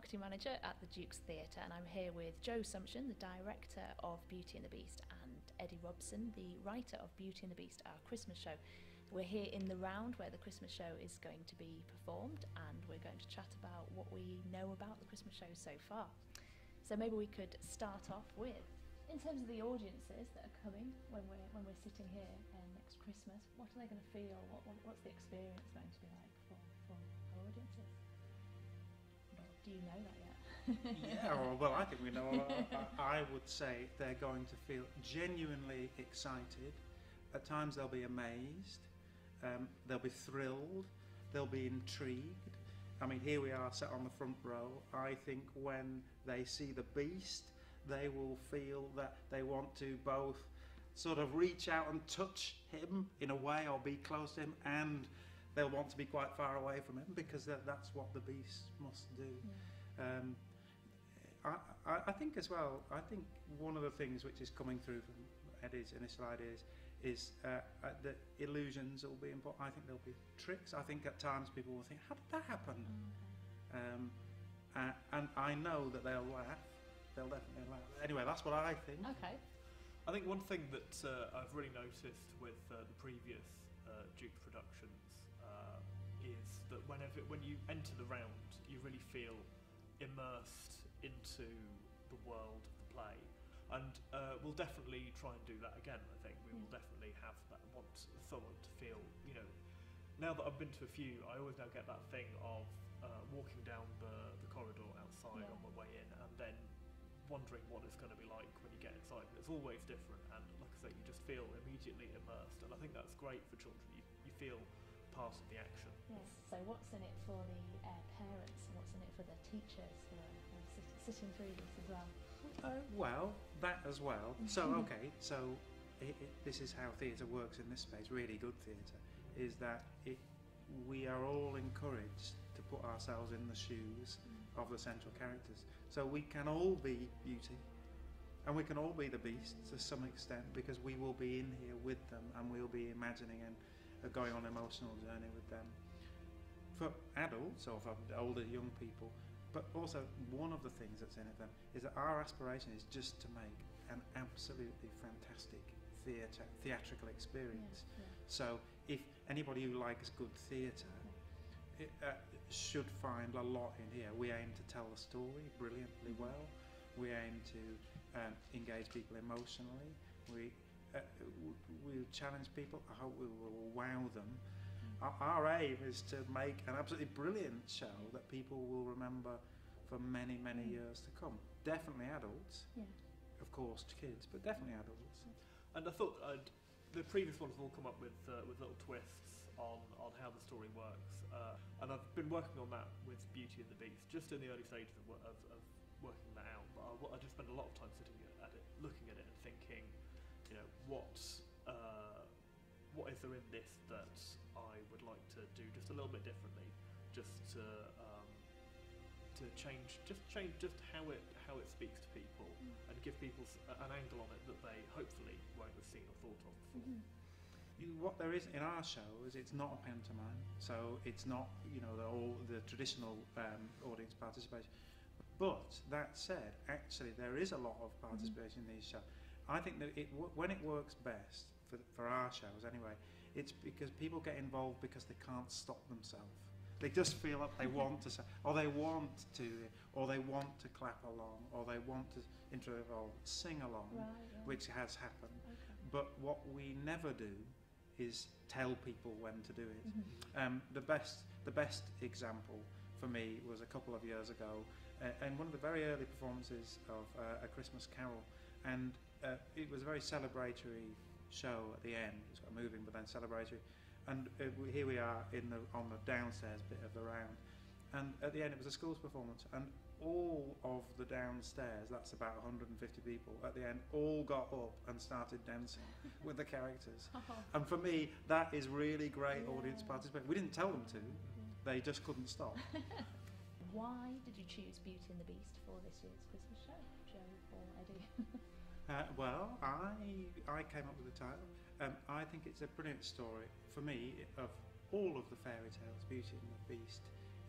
Marketing Manager at the Duke's Theatre, and I'm here with Joe Sumption, the Director of Beauty and the Beast, and Eddie Robson, the writer of Beauty and the Beast, our Christmas show. We're here in the round where the Christmas show is going to be performed, and we're going to chat about what we know about the Christmas show so far. So maybe we could start off with, in terms of the audiences that are coming when we're sitting here next Christmas, what are they going to feel? What's the experience going to be like for our audiences? Do you know that yet? Yeah, well, I think we know. I would say they're going to feel genuinely excited. At times they'll be amazed, they'll be thrilled, they'll be intrigued. I mean, here we are sat on the front row. I think when they see the Beast, they will feel that they want to both sort of reach out and touch him in a way, or be close to him, and they'll want to be quite far away from him, because that's what the Beast must do. Yeah. I think as well, I think one of the things which is coming through from Eddie's initial ideas is that illusions will be important. I think there'll be tricks. I think at times people will think, how did that happen? And I know that they'll laugh. They'll definitely laugh. Anyway, that's what I think. Okay. I think one thing that I've really noticed with the previous Duke productions is that when you enter the round, you really feel immersed into the world of the play, and we'll definitely try and do that again. I think we will definitely have that, want someone to feel, you know, now that I've been to a few, I always now get that thing of walking down the corridor outside on my way in, and then wondering what it's going to be like when you get inside. It's always different, and like I say, you just feel immediately immersed, and I think that's great for children. You feel part of the action. Yes, so what's in it for the parents, and what's in it for the teachers who are sitting through this as well? Well, that as well. So, okay, so this is how theatre works in this space, really good theatre, is that we are all encouraged to put ourselves in the shoes of the central characters. So we can all be Beauty, and we can all be the Beast to some extent, because we will be in here with them, and we'll be imagining and going on an emotional journey with them. For adults, or for older young people, but also one of the things that's in it then is that our aspiration is just to make an absolutely fantastic theatrical experience. So if anybody who likes good theatre should find a lot in here. We aim to tell the story brilliantly well. We aim to engage people emotionally. We challenge people. I hope we will wow them. Our aim is to make an absolutely brilliant show that people will remember for many, many years to come. Definitely adults, of course kids, but definitely adults. And I thought the previous ones have all come up with little twists on how the story works, and I've been working on that with Beauty and the Beast, just in the early stages of working that out. But I just spend a lot of time sitting at it, looking at it, and thinking, you know, what is there in this that I would like to do just a little bit differently, just to change just how it speaks to people, and give people an angle on it that they hopefully won't have seen or thought of before. What there is in our show is it's not a pantomime, so it's not, you know, the traditional audience participation. But that said, actually there is a lot of participation in these shows. I think that when it works best for our shows anyway, it's because people get involved because they can't stop themselves. They just feel that they want to say, or they want to, or they want to clap along, or they want to interact or sing along, which has happened. Okay. But what we never do is tell people when to do it. The best example for me was a couple of years ago, and one of the very early performances of A Christmas Carol, and it was a very celebratory show at the end. It was quite moving, but then celebratory. And here we are on the downstairs bit of the round, and at the end it was a schools performance, and all of the downstairs, that's about 150 people, at the end all got up and started dancing with the characters. And for me, that is really great audience participation. We didn't tell them to, they just couldn't stop. Why did you choose Beauty and the Beast for this year's Christmas show, Joe or Eddie? Well, I came up with the title. I think it's a brilliant story. For me, of all of the fairy tales, Beauty and the Beast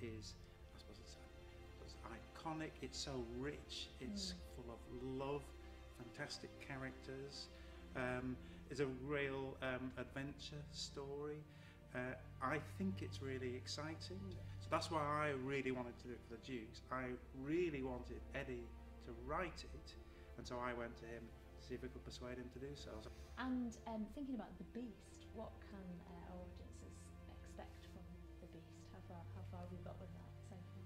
is, I suppose it's iconic. laconic, it's so rich, it's full of love, fantastic characters. It's a real adventure story. I think it's really exciting. So that's why I really wanted to do it for the Dukes. I really wanted Eddie to write it, and so I went to him to see if we could persuade him to do so. And thinking about the Beast, what can our audiences expect from the Beast? How far have we got with that so far?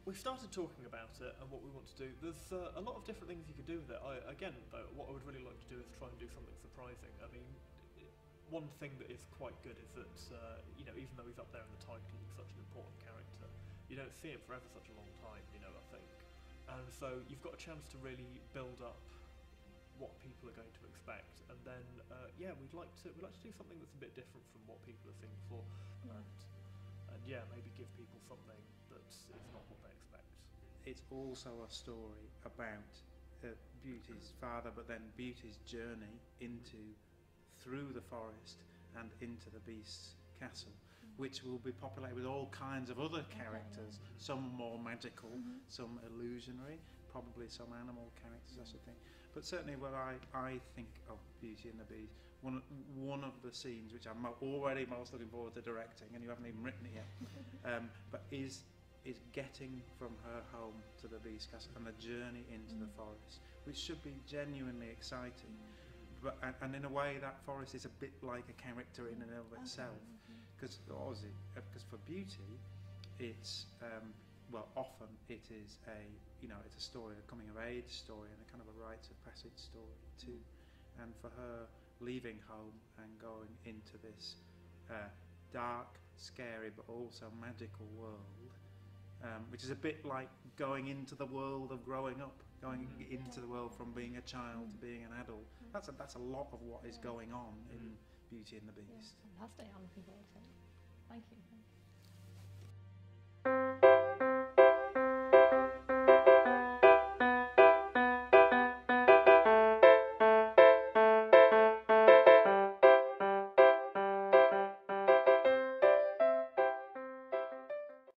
We've started talking about it and what we want to do. There's a lot of different things you could do with it. Again, though, what I would really like to do is try and do something surprising. I mean, one thing that is quite good is that, even though he's up there in the title, he's such an important character, you don't see him for ever such a long time, I think. And so you've got a chance to really build up what people are going to expect, and then, we'd like to do something that's a bit different from what people have seen before, and maybe give people something that is not what they expect. It's also a story about Beauty's father, but then Beauty's journey through the forest and into the Beast's castle, which will be populated with all kinds of other characters, some more magical, some illusionary, probably some animal characters, I should think. But certainly what I think of Beauty and the Beast, one of the scenes which I'm already most looking forward to directing, and you haven't even written it yet, but is getting from her home to the Beast Castle and the journey into the forest, which should be genuinely exciting. But and in a way, that forest is a bit like a character in and of itself, because for Beauty, it's often it is it's a story, a coming of age story, and a kind of a rites of passage story too. And for her leaving home and going into this dark, scary, but also magical world, which is a bit like going into the world of growing up, going into the world from being a child to being an adult. That's a lot of what is going on in Beauty and the Beast. Fantastic, I'm looking forward to it. Thank you.